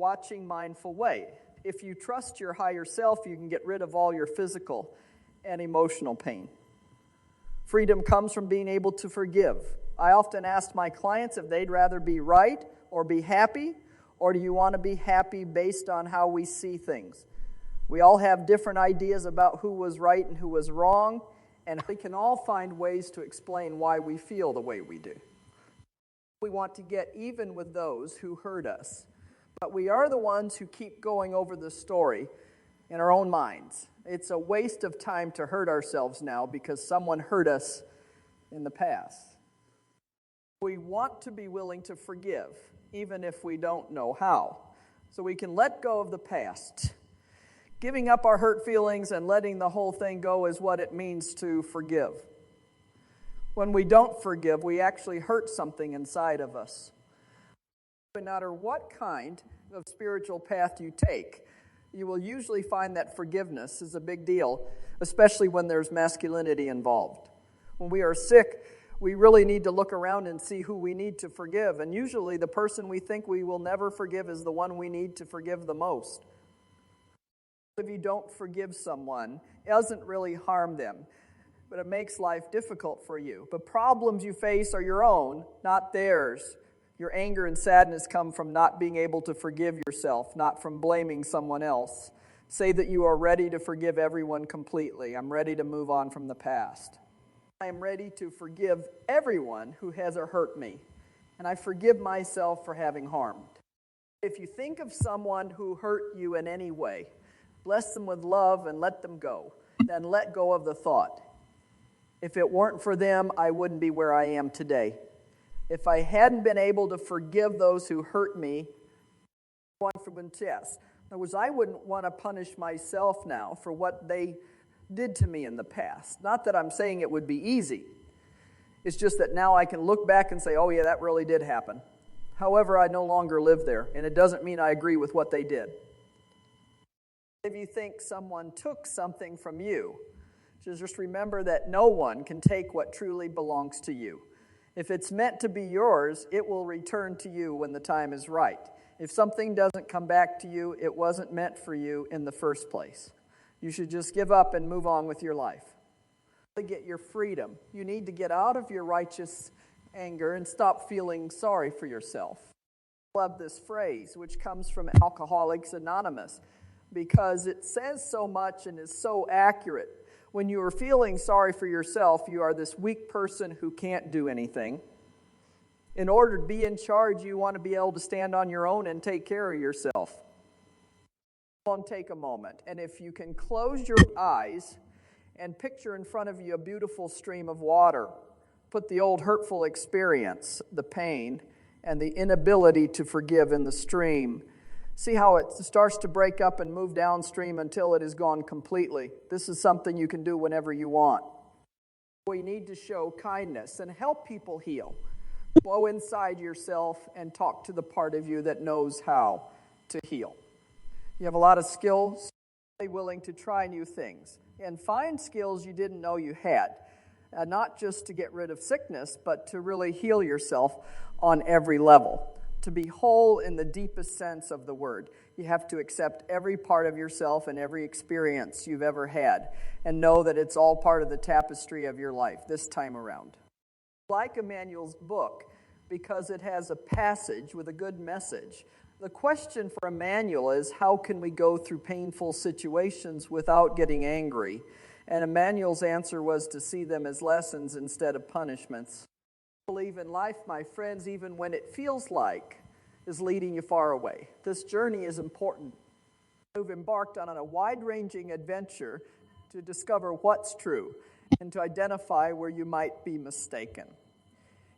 watching, mindful way. If you trust your higher self, you can get rid of all your physical and emotional pain. Freedom comes from being able to forgive. I often ask my clients if they'd rather be right or be happy, or do you want to be happy based on how we see things? We all have different ideas about who was right and who was wrong, and we can all find ways to explain why we feel the way we do. We want to get even with those who hurt us, but we are the ones who keep going over the story in our own minds. It's a waste of time to hurt ourselves now because someone hurt us in the past. We want to be willing to forgive, even if we don't know how, so we can let go of the past. Giving up our hurt feelings and letting the whole thing go is what it means to forgive. When we don't forgive, we actually hurt something inside of us. No matter what kind of spiritual path you take, you will usually find that forgiveness is a big deal, especially when there's masculinity involved. When we are sick, we really need to look around and see who we need to forgive, and usually the person we think we will never forgive is the one we need to forgive the most. If you don't forgive someone, it doesn't really harm them, but it makes life difficult for you. The problems you face are your own, not theirs. Your anger and sadness come from not being able to forgive yourself, not from blaming someone else. Say that you are ready to forgive everyone completely. I'm ready to move on from the past. I am ready to forgive everyone who has hurt me, and I forgive myself for having harmed. If you think of someone who hurt you in any way, bless them with love and let them go. Then let go of the thought. If it weren't for them, I wouldn't be where I am today. If I hadn't been able to forgive those who hurt me, in other words, I wouldn't want to punish myself now for what they did to me in the past. Not that I'm saying it would be easy. It's just that now I can look back and say, oh yeah, that really did happen. However, I no longer live there, and it doesn't mean I agree with what they did. If you think someone took something from you, just remember that no one can take what truly belongs to you. If it's meant to be yours, it will return to you when the time is right. If something doesn't come back to you, it wasn't meant for you in the first place. You should just give up and move on with your life. To get your freedom, you need to get out of your righteous anger and stop feeling sorry for yourself. I love this phrase, which comes from Alcoholics Anonymous, because it says so much and is so accurate. When you are feeling sorry for yourself, you are this weak person who can't do anything. In order to be in charge, you want to be able to stand on your own and take care of yourself. Take a moment, and if you can close your eyes and picture in front of you a beautiful stream of water, put the old hurtful experience, the pain, and the inability to forgive in the stream. See how it starts to break up and move downstream until it is gone completely. This is something you can do whenever you want. We need to show kindness and help people heal. Go inside yourself and talk to the part of you that knows how to heal. You have a lot of skills, be willing to try new things, and find skills you didn't know you had. Not just to get rid of sickness, but to really heal yourself on every level. To be whole in the deepest sense of the word, you have to accept every part of yourself and every experience you've ever had, and know that it's all part of the tapestry of your life this time around. I like Emmanuel's book because it has a passage with a good message. The question for Emmanuel is, how can we go through painful situations without getting angry? And Emmanuel's answer was to see them as lessons instead of punishments. Believe in life, my friends, even when it feels like is leading you far away. This journey is important. You've embarked on a wide-ranging adventure to discover what's true and to identify where you might be mistaken.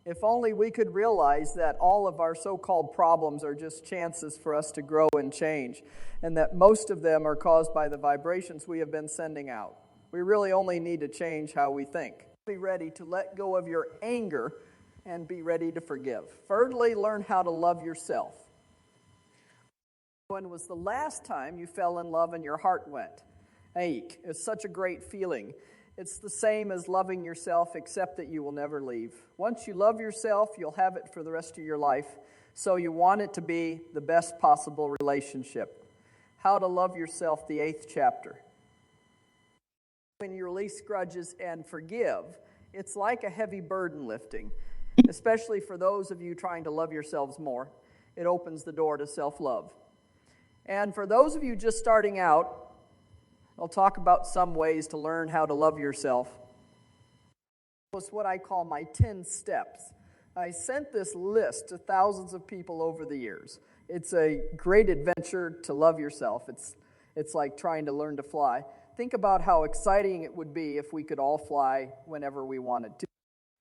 If only we could realize that all of our so-called problems are just chances for us to grow and change, and that most of them are caused by the vibrations we have been sending out. We really only need to change how we think. Be ready to let go of your anger and be ready to forgive. Thirdly, learn how to love yourself. When was the last time you fell in love and your heart went? Ache. It's such a great feeling. It's the same as loving yourself, except that you will never leave. Once you love yourself, you'll have it for the rest of your life. So you want it to be the best possible relationship. How to Love Yourself, the 8th chapter. When you release grudges and forgive, it's like a heavy burden lifting, especially for those of you trying to love yourselves more. It opens the door to self-love. And for those of you just starting out, I'll talk about some ways to learn how to love yourself. It's what I call my 10 steps. I sent this list to thousands of people over the years. It's a great adventure to love yourself. It's like trying to learn to fly. Think about how exciting it would be if we could all fly whenever we wanted to.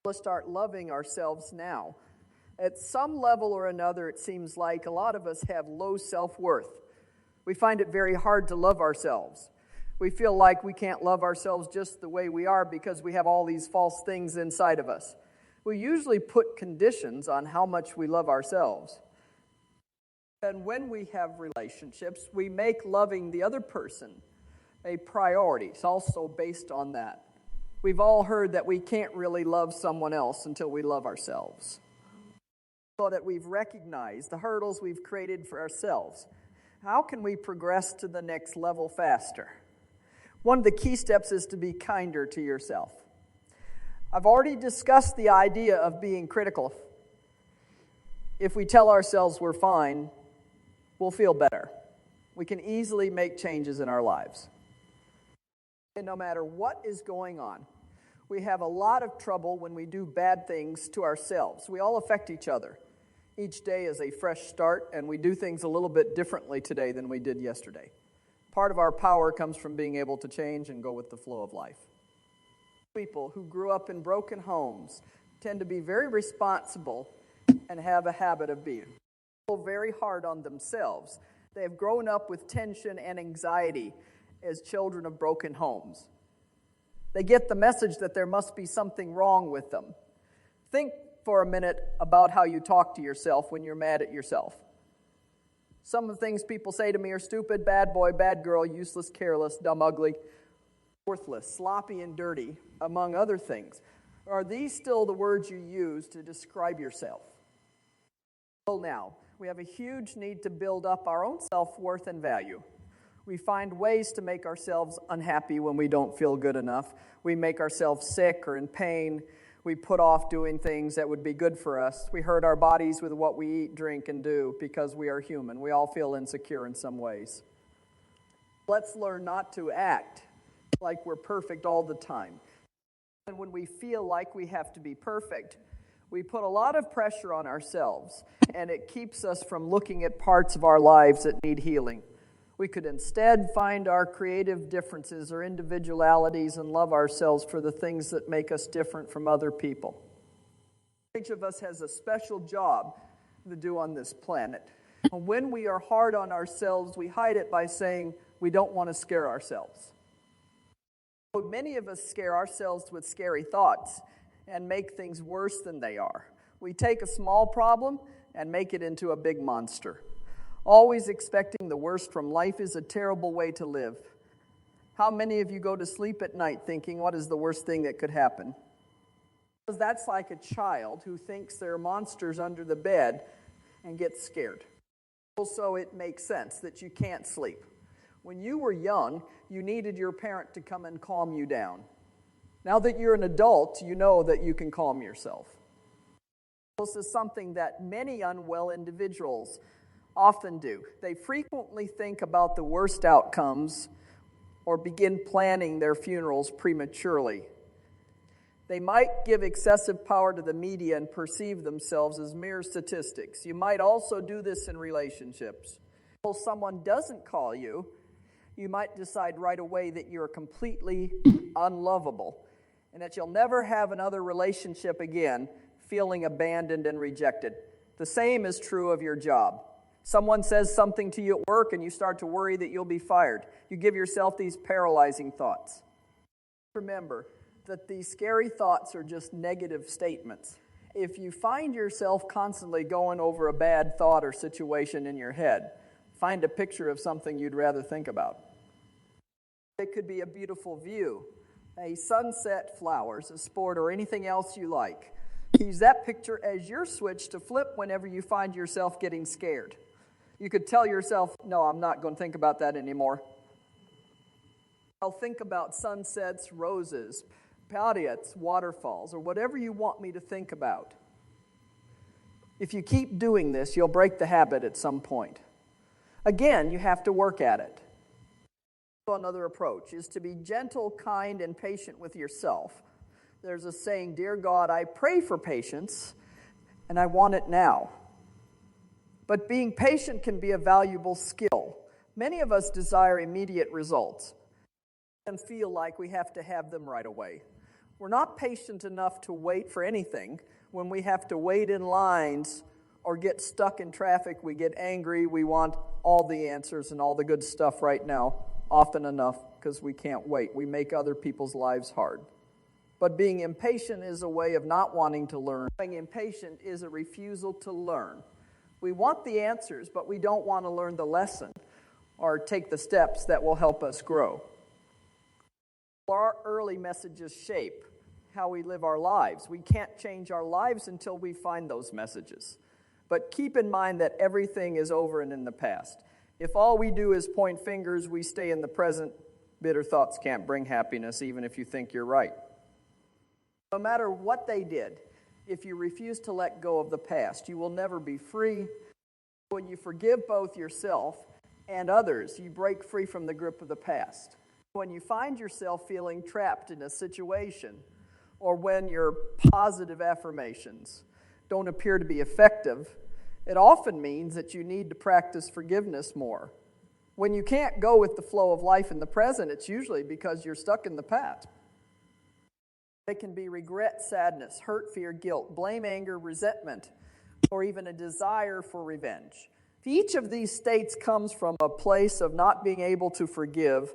Let's start loving ourselves now. At some level or another, it seems like a lot of us have low self-worth. We find it very hard to love ourselves. We feel like we can't love ourselves just the way we are because we have all these false things inside of us. We usually put conditions on how much we love ourselves. And when we have relationships, we make loving the other person a priority. It's also based on that. We've all heard that we can't really love someone else until we love ourselves. So that we've recognized the hurdles we've created for ourselves. How can we progress to the next level faster? One of the key steps is to be kinder to yourself. I've already discussed the idea of being critical. If we tell ourselves we're fine, we'll feel better. We can easily make changes in our lives. And no matter what is going on, we have a lot of trouble when we do bad things to ourselves. We all affect each other. Each day is a fresh start, and we do things a little bit differently today than we did yesterday. Part of our power comes from being able to change and go with the flow of life. People who grew up in broken homes tend to be very responsible and have a habit of being very hard on themselves. They have grown up with tension and anxiety as children of broken homes. They get the message that there must be something wrong with them. Think for a minute about how you talk to yourself when you're mad at yourself. Some of the things people say to me are stupid, bad boy, bad girl, useless, careless, dumb, ugly, worthless, sloppy, and dirty, among other things. Are these still the words you use to describe yourself? Well, now, we have a huge need to build up our own self-worth and value. We find ways to make ourselves unhappy when we don't feel good enough. We make ourselves sick or in pain. We put off doing things that would be good for us. We hurt our bodies with what we eat, drink, and do because we are human. We all feel insecure in some ways. Let's learn not to act like we're perfect all the time. And when we feel like we have to be perfect, we put a lot of pressure on ourselves, and it keeps us from looking at parts of our lives that need healing. We could instead find our creative differences or individualities and love ourselves for the things that make us different from other people. Each of us has a special job to do on this planet. When we are hard on ourselves, we hide it by saying we don't want to scare ourselves. Many of us scare ourselves with scary thoughts and make things worse than they are. We take a small problem and make it into a big monster. Always expecting the worst from life is a terrible way to live. How many of you go to sleep at night thinking, what is the worst thing that could happen? Because that's like a child who thinks there are monsters under the bed and gets scared. Also, it makes sense that you can't sleep. When you were young, you needed your parent to come and calm you down. Now that you're an adult, you know that you can calm yourself. This is something that many unwell individuals often do. They frequently think about the worst outcomes or begin planning their funerals prematurely. They might give excessive power to the media and perceive themselves as mere statistics. You might also do this in relationships. If someone doesn't call you, you might decide right away that you're completely unlovable and that you'll never have another relationship again, feeling abandoned and rejected. The same is true of your job. Someone says something to you at work and you start to worry that you'll be fired. You give yourself these paralyzing thoughts. Remember that these scary thoughts are just negative statements. If you find yourself constantly going over a bad thought or situation in your head, find a picture of something you'd rather think about. It could be a beautiful view, a sunset, flowers, a sport, or anything else you like. Use that picture as your switch to flip whenever you find yourself getting scared. You could tell yourself, no, I'm not going to think about that anymore. I'll think about sunsets, roses, Pleiades, waterfalls, or whatever you want me to think about. If you keep doing this, you'll break the habit at some point. Again, you have to work at it. Another approach is to be gentle, kind, and patient with yourself. There's a saying, "Dear God, I pray for patience, and I want it now." But being patient can be a valuable skill. Many of us desire immediate results and feel like we have to have them right away. We're not patient enough to wait for anything. When we have to wait in lines or get stuck in traffic, we get angry. We want all the answers and all the good stuff right now, often enough, because we can't wait. We make other people's lives hard. But being impatient is a way of not wanting to learn. Being impatient is a refusal to learn. We want the answers, but we don't want to learn the lesson or take the steps that will help us grow. Our early messages shape how we live our lives. We can't change our lives until we find those messages. But keep in mind that everything is over and in the past. If all we do is point fingers, we stay in the present. Bitter thoughts can't bring happiness, even if you think you're right. No matter what they did, if you refuse to let go of the past, you will never be free. When you forgive both yourself and others, you break free from the grip of the past. When you find yourself feeling trapped in a situation, or when your positive affirmations don't appear to be effective, it often means that you need to practice forgiveness more. When you can't go with the flow of life in the present, it's usually because you're stuck in the past. It can be regret, sadness, hurt, fear, guilt, blame, anger, resentment, or even a desire for revenge. Each of these states comes from a place of not being able to forgive,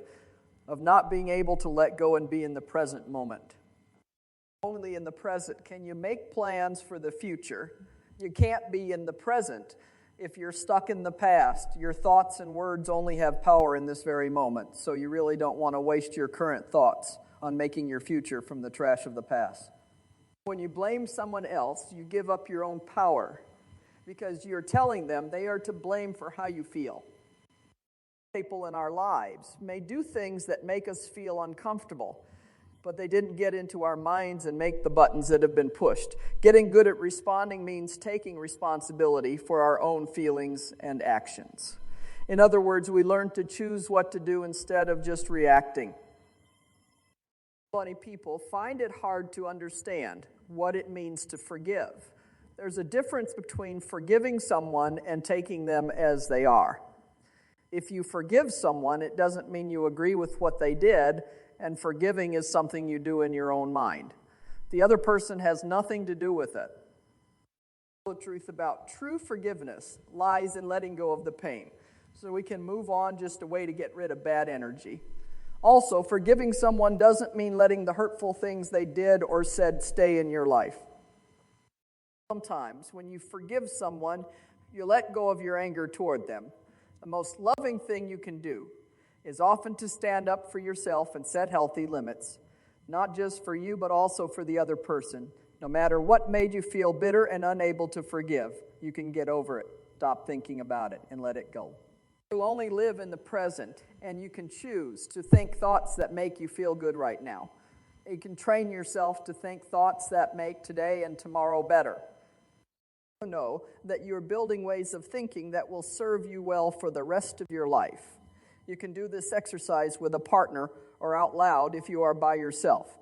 of not being able to let go and be in the present moment. Only in the present can you make plans for the future. You can't be in the present if you're stuck in the past. Your thoughts and words only have power in this very moment, so you really don't want to waste your current thoughts on making your future from the trash of the past. When you blame someone else, you give up your own power because you're telling them they are to blame for how you feel. People in our lives may do things that make us feel uncomfortable, but they didn't get into our minds and make the buttons that have been pushed. Getting good at responding means taking responsibility for our own feelings and actions. In other words, we learn to choose what to do instead of just reacting. Many people find it hard to understand what it means to forgive. There's a difference between forgiving someone and taking them as they are. If you forgive someone, it doesn't mean you agree with what they did, and forgiving is something you do in your own mind. The other person has nothing to do with it. The truth about true forgiveness lies in letting go of the pain, so we can move on, just a way to get rid of bad energy. Also, forgiving someone doesn't mean letting the hurtful things they did or said stay in your life. Sometimes, when you forgive someone, you let go of your anger toward them. The most loving thing you can do is often to stand up for yourself and set healthy limits, not just for you, but also for the other person. No matter what made you feel bitter and unable to forgive, you can get over it. Stop thinking about it and let it go. You only live in the present, and you can choose to think thoughts that make you feel good right now. You can train yourself to think thoughts that make today and tomorrow better. You know that you're building ways of thinking that will serve you well for the rest of your life. You can do this exercise with a partner or out loud if you are by yourself.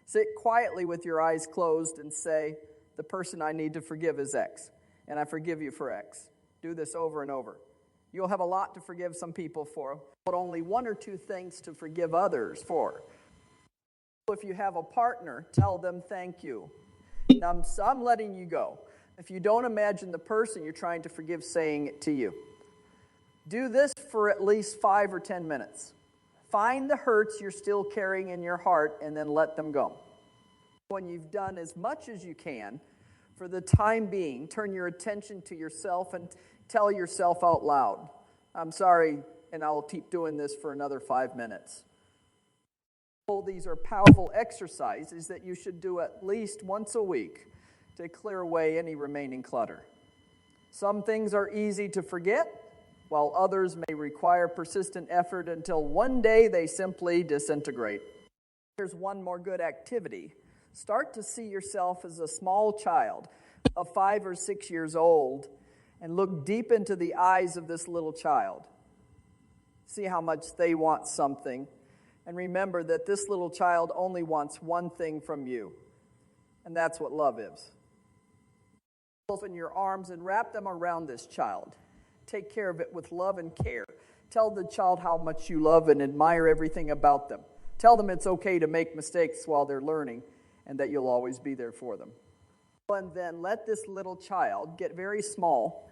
Sit quietly with your eyes closed and say, "The person I need to forgive is X, and I forgive you for X." Do this over and over. You'll have a lot to forgive some people for, but only one or two things to forgive others for. If you have a partner, tell them thank you. I'm letting you go. If you don't imagine the person you're trying to forgive saying it to you. Do this for at least 5 or 10 minutes. Find the hurts you're still carrying in your heart and then let them go. When you've done as much as you can, for the time being, turn your attention to yourself and tell yourself out loud, "I'm sorry, and I'll keep doing this for another 5 minutes." These are powerful exercises that you should do at least once a week to clear away any remaining clutter. Some things are easy to forget, while others may require persistent effort until one day they simply disintegrate. Here's one more good activity. Start to see yourself as a small child of 5 or 6 years old and look deep into the eyes of this little child. See how much they want something, and remember that this little child only wants one thing from you, and that's what love is. Open your arms and wrap them around this child. Take care of it with love and care. Tell the child how much you love and admire everything about them. Tell them it's okay to make mistakes while they're learning and that you'll always be there for them. And then let this little child get very small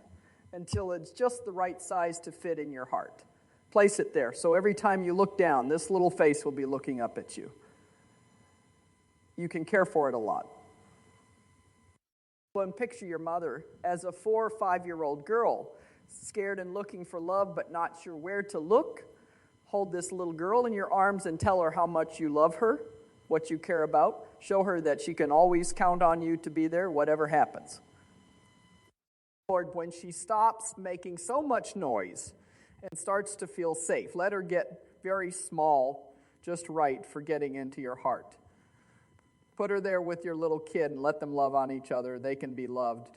until it's just the right size to fit in your heart. Place it there, so every time you look down, this little face will be looking up at you. You can care for it a lot. And picture your mother as a 4 or 5-year-old girl, scared and looking for love but not sure where to look. Hold this little girl in your arms and tell her how much you love her, what you care about. Show her that she can always count on you to be there, whatever happens. Lord, when she stops making so much noise and starts to feel safe, let her get very small, just right for getting into your heart. Put her there with your little kid and let them love on each other. They can be loved.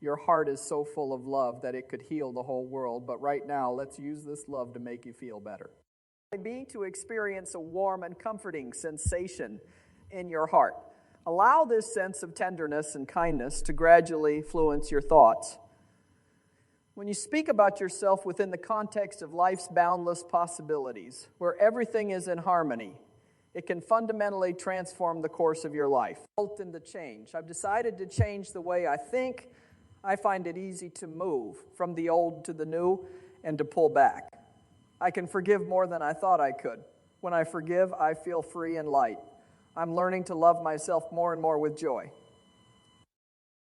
Your heart is so full of love that it could heal the whole world. But right now, let's use this love to make you feel better. Be to experience a warm and comforting sensation in your heart. Allow this sense of tenderness and kindness to gradually influence your thoughts. When you speak about yourself within the context of life's boundless possibilities, where everything is in harmony, it can fundamentally transform the course of your life. Into change. I've decided to change the way I think. I find it easy to move from the old to the new and to pull back. I can forgive more than I thought I could. When I forgive, I feel free and light. I'm learning to love myself more and more with joy.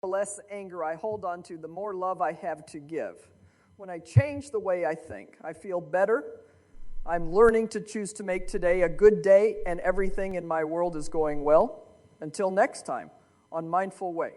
The less anger I hold on to, the more love I have to give. When I change the way I think, I feel better. I'm learning to choose to make today a good day, and everything in my world is going well. Until next time, on Mindful Way.